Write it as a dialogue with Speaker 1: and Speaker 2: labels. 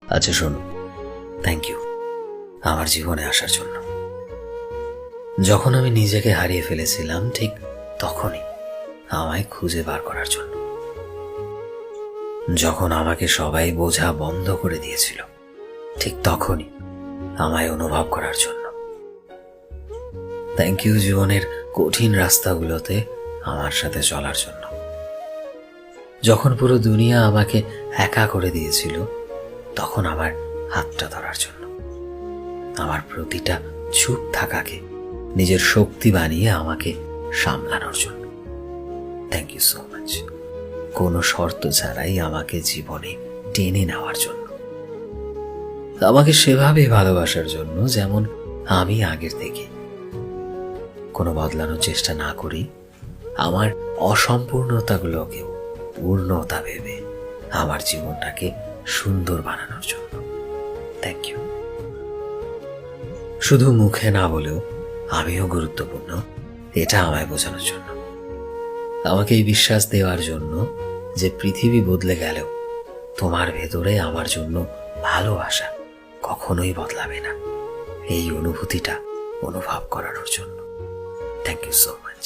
Speaker 1: আচ্ছা শোনো, thank you আমার জীবনে আসার জন্য। যখন আমি নিজেকে হারিয়ে ফেলেছিলাম ঠিক তখনই আমায় খুঁজে বার করার জন্য। যখন আমাকে সবাই বোঝা বন্ধ করে দিয়েছিল ঠিক তখনই আমায় অনুভব করার জন্য। থ্যাংক ইউ জীবনের কঠিন রাস্তাগুলোতে আমার সাথে চলার জন্য। যখন পুরো দুনিয়া আমাকে একা করে দিয়েছিল তখন আমার হাতটা ধরার জন্য। আমার প্রতিটা চুপ থাকাকে নিজের শক্তি বানিয়ে আমাকে সামলানোর জন্য। থ্যাংক ইউ সো মাচ কোনো শর্ত ছাড়াই আমাকে জীবনে টেনে নেওয়ার জন্য, আমাকে সেভাবে ভালোবাসার জন্য যেমন আমি আগের থেকে। কোনো বদলানোর চেষ্টা না করি আমার অসম্পূর্ণতাগুলোকেও পূর্ণতা ভেবে আমার জীবনটাকে সুন্দর বানানোর জন্য। Thank you. শুধু মুখে না বলেও আমিও গুরুত্বপূর্ণ এটা আমায় বোঝানোর জন্য। আমাকে এই বিশ্বাস দেওয়ার জন্য যে পৃথিবী বদলে গেলেও তোমার ভেতরে আমার জন্য ভালোবাসা কখনোই বদলাবে না, এই অনুভূতিটা অনুভব করানোর জন্য। Thank you so much.